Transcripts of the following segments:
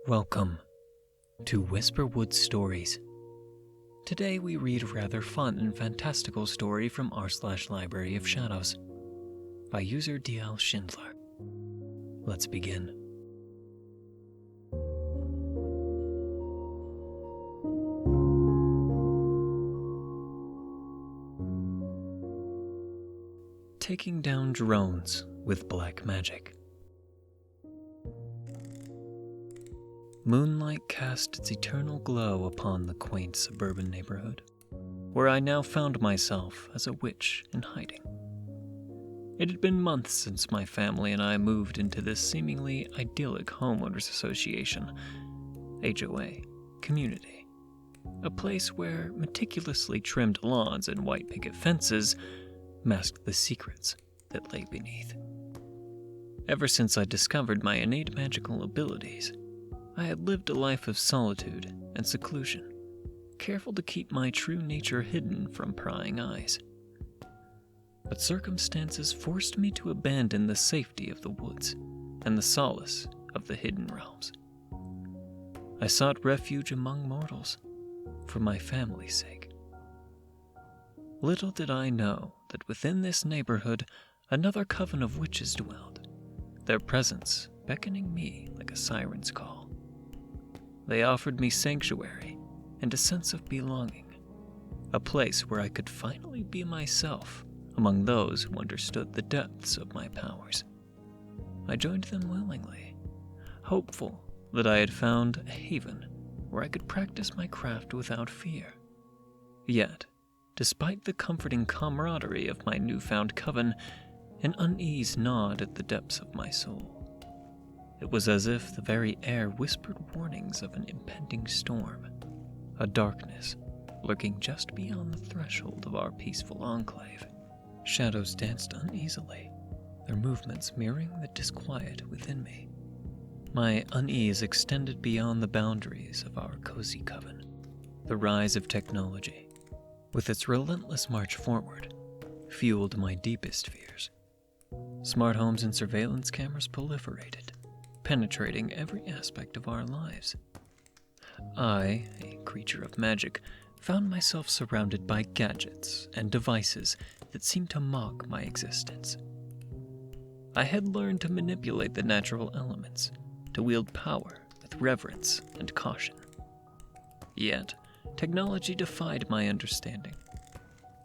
Welcome to Whisperwood Stories. Today we read a rather fun and fantastical story from r/Library of Shadows by user dlschindler. Let's begin. Taking down drones with black magic. Moonlight cast its eternal glow upon the quaint suburban neighborhood, where I now found myself as a witch in hiding. It had been months since my family and I moved into this seemingly idyllic homeowners association, HOA, community, a place where meticulously trimmed lawns and white picket fences masked the secrets that lay beneath. Ever since I discovered my innate magical abilities, I had lived a life of solitude and seclusion, careful to keep my true nature hidden from prying eyes. But circumstances forced me to abandon the safety of the woods and the solace of the hidden realms. I sought refuge among mortals for my family's sake. Little did I know that within this neighborhood another coven of witches dwelled, their presence beckoning me like a siren's call. They offered me sanctuary and a sense of belonging, a place where I could finally be myself among those who understood the depths of my powers. I joined them willingly, hopeful that I had found a haven where I could practice my craft without fear. Yet, despite the comforting camaraderie of my newfound coven, an unease gnawed at the depths of my soul. It was as if the very air whispered warnings of an impending storm, a darkness lurking just beyond the threshold of our peaceful enclave. Shadows danced uneasily, their movements mirroring the disquiet within me. My unease extended beyond the boundaries of our cozy coven. The rise of technology, with its relentless march forward, fueled my deepest fears. Smart homes and surveillance cameras proliferated, penetrating every aspect of our lives. I, a creature of magic, found myself surrounded by gadgets and devices that seemed to mock my existence. I had learned to manipulate the natural elements, to wield power with reverence and caution. Yet, technology defied my understanding,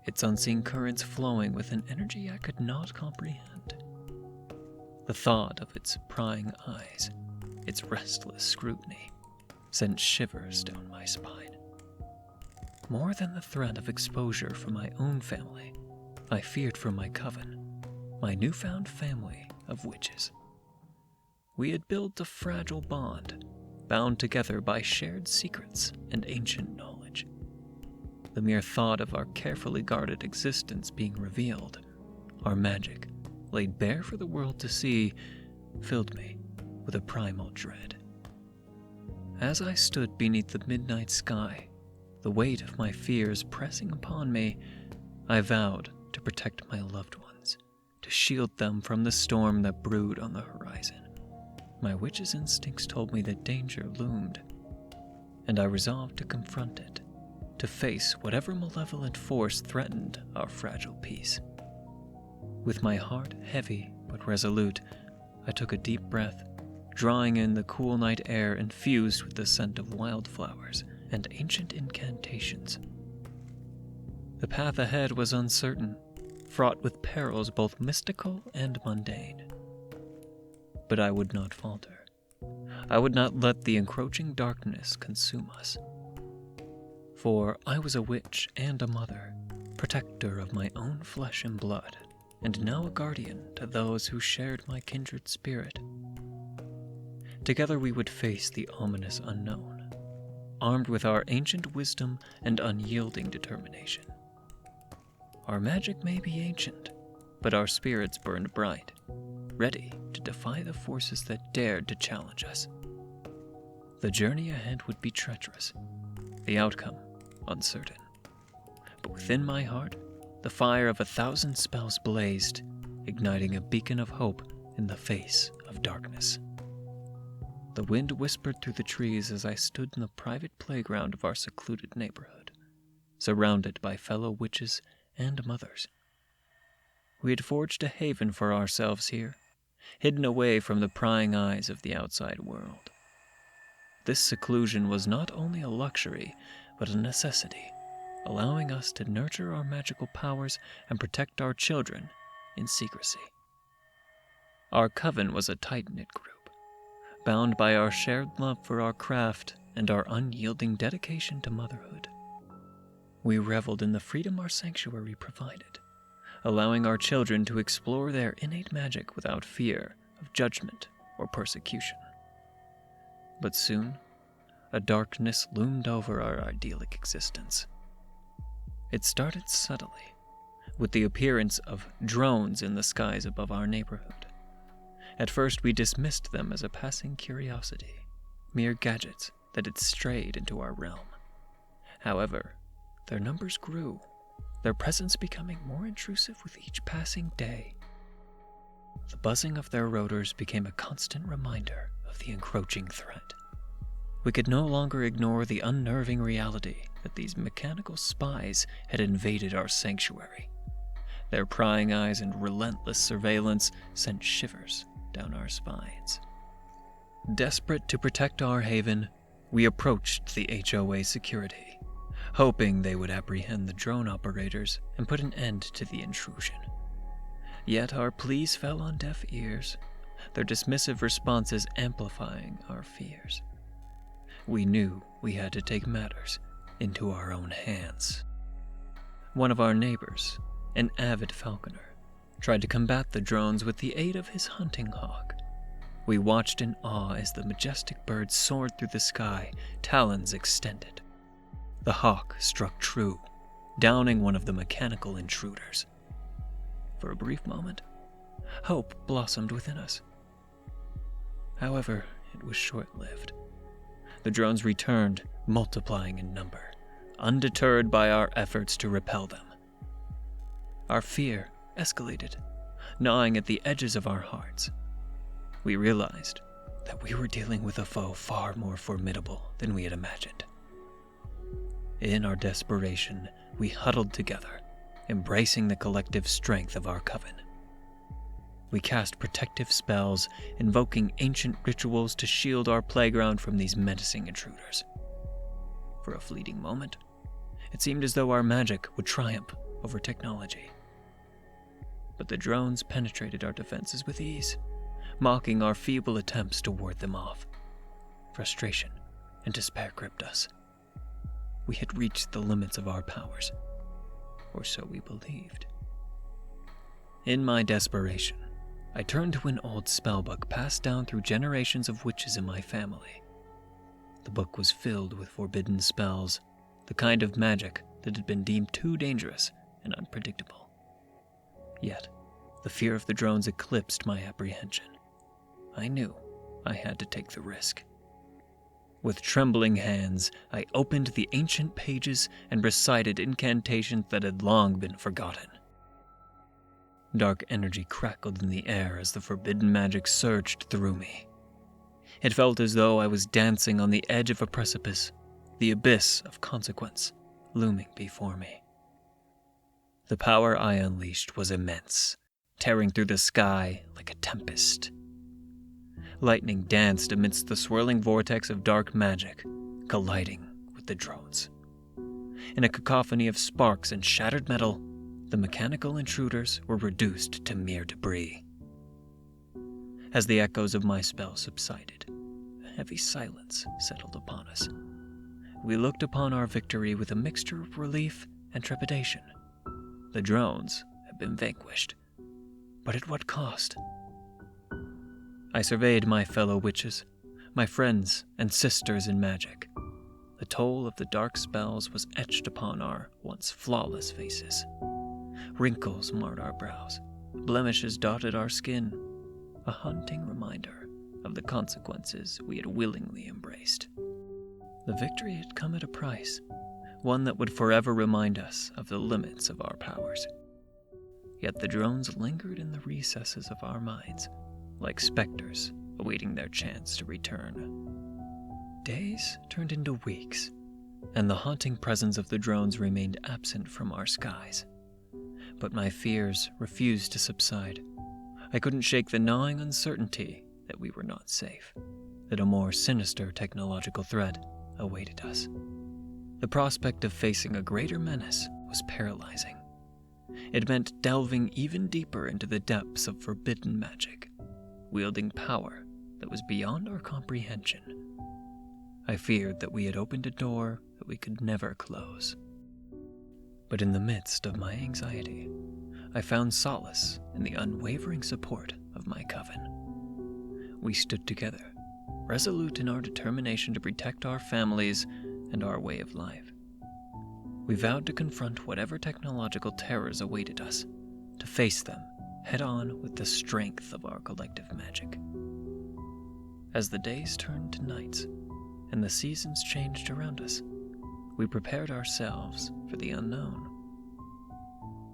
its unseen currents flowing with an energy I could not comprehend. The thought of its prying eyes, its restless scrutiny, sent shivers down my spine. More than the threat of exposure for my own family, I feared for my coven, my newfound family of witches. We had built a fragile bond, bound together by shared secrets and ancient knowledge. The mere thought of our carefully guarded existence being revealed, our magic laid bare for the world to see, filled me with a primal dread. As I stood beneath the midnight sky, the weight of my fears pressing upon me, I vowed to protect my loved ones, to shield them from the storm that brewed on the horizon. My witch's instincts told me that danger loomed, and I resolved to confront it, to face whatever malevolent force threatened our fragile peace. With my heart heavy but resolute, I took a deep breath, drawing in the cool night air infused with the scent of wildflowers and ancient incantations. The path ahead was uncertain, fraught with perils both mystical and mundane. But I would not falter. I would not let the encroaching darkness consume us. For I was a witch and a mother, protector of my own flesh and blood, and now a guardian to those who shared my kindred spirit. Together we would face the ominous unknown, armed with our ancient wisdom and unyielding determination. Our magic may be ancient, but our spirits burned bright, ready to defy the forces that dared to challenge us. The journey ahead would be treacherous, the outcome uncertain. But within my heart, the fire of 1,000 spells blazed, igniting a beacon of hope in the face of darkness. The wind whispered through the trees as I stood in the private playground of our secluded neighborhood, surrounded by fellow witches and mothers. We had forged a haven for ourselves here, hidden away from the prying eyes of the outside world. This seclusion was not only a luxury, but a necessity, allowing us to nurture our magical powers and protect our children in secrecy. Our coven was a tight-knit group, bound by our shared love for our craft and our unyielding dedication to motherhood. We reveled in the freedom our sanctuary provided, allowing our children to explore their innate magic without fear of judgment or persecution. But soon, a darkness loomed over our idyllic existence. It started subtly, with the appearance of drones in the skies above our neighborhood. At first, we dismissed them as a passing curiosity, mere gadgets that had strayed into our realm. However, their numbers grew, their presence becoming more intrusive with each passing day. The buzzing of their rotors became a constant reminder of the encroaching threat. We could no longer ignore the unnerving reality that these mechanical spies had invaded our sanctuary. Their prying eyes and relentless surveillance sent shivers down our spines. Desperate to protect our haven, we approached the HOA security, hoping they would apprehend the drone operators and put an end to the intrusion. Yet our pleas fell on deaf ears, their dismissive responses amplifying our fears. We knew we had to take matters into our own hands. One of our neighbors, an avid falconer, tried to combat the drones with the aid of his hunting hawk. We watched in awe as the majestic bird soared through the sky, talons extended. The hawk struck true, downing one of the mechanical intruders. For a brief moment, hope blossomed within us. However, it was short-lived. The drones returned, multiplying in number, undeterred by our efforts to repel them. Our fear escalated, gnawing at the edges of our hearts. We realized that we were dealing with a foe far more formidable than we had imagined. In our desperation, we huddled together, embracing the collective strength of our coven. We cast protective spells, invoking ancient rituals to shield our playground from these menacing intruders. For a fleeting moment, it seemed as though our magic would triumph over technology. But the drones penetrated our defenses with ease, mocking our feeble attempts to ward them off. Frustration and despair gripped us. We had reached the limits of our powers, or so we believed. In my desperation, I turned to an old spellbook passed down through generations of witches in my family. The book was filled with forbidden spells, the kind of magic that had been deemed too dangerous and unpredictable. Yet, the fear of the drones eclipsed my apprehension. I knew I had to take the risk. With trembling hands, I opened the ancient pages and recited incantations that had long been forgotten. Dark energy crackled in the air as the forbidden magic surged through me. It felt as though I was dancing on the edge of a precipice, the abyss of consequence looming before me. The power I unleashed was immense, tearing through the sky like a tempest. Lightning danced amidst the swirling vortex of dark magic, colliding with the drones. In a cacophony of sparks and shattered metal, the mechanical intruders were reduced to mere debris. As the echoes of my spell subsided, a heavy silence settled upon us. We looked upon our victory with a mixture of relief and trepidation. The drones had been vanquished, but at what cost? I surveyed my fellow witches, my friends and sisters in magic. The toll of the dark spells was etched upon our once flawless faces. Wrinkles marred our brows, blemishes dotted our skin, a haunting reminder of the consequences we had willingly embraced. The victory had come at a price, one that would forever remind us of the limits of our powers. Yet the drones lingered in the recesses of our minds, like specters awaiting their chance to return. Days turned into weeks, and the haunting presence of the drones remained absent from our skies. But my fears refused to subside. I couldn't shake the gnawing uncertainty that we were not safe, that a more sinister technological threat awaited us. The prospect of facing a greater menace was paralyzing. It meant delving even deeper into the depths of forbidden magic, wielding power that was beyond our comprehension. I feared that we had opened a door that we could never close. But in the midst of my anxiety, I found solace in the unwavering support of my coven. We stood together, resolute in our determination to protect our families and our way of life. We vowed to confront whatever technological terrors awaited us, to face them head-on with the strength of our collective magic. As the days turned to nights, and the seasons changed around us, we prepared ourselves for the unknown.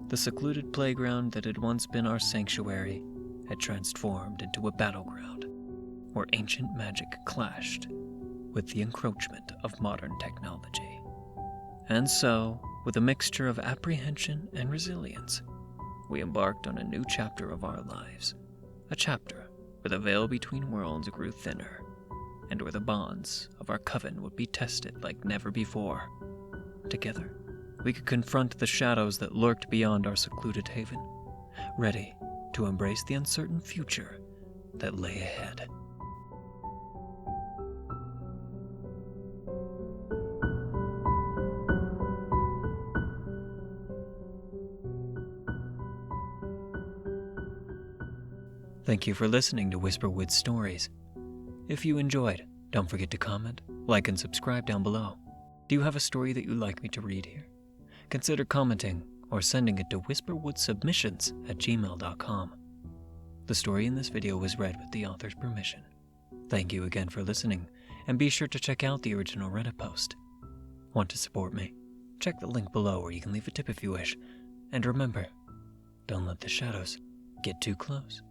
The secluded playground that had once been our sanctuary had transformed into a battleground where ancient magic clashed with the encroachment of modern technology. And so, with a mixture of apprehension and resilience, we embarked on a new chapter of our lives, a chapter where the veil between worlds grew thinner, and where the bonds of our coven would be tested like never before. Together, we could confront the shadows that lurked beyond our secluded haven, ready to embrace the uncertain future that lay ahead. Thank you for listening to Whisperwood Stories. If you enjoyed, don't forget to comment, like, and subscribe down below. Do you have a story that you'd like me to read here? Consider commenting or sending it to whisperwoodsubmissions@gmail.com. The story in this video was read with the author's permission. Thank you again for listening, and be sure to check out the original Reddit post. Want to support me? Check the link below where you can leave a tip if you wish. And remember, don't let the shadows get too close.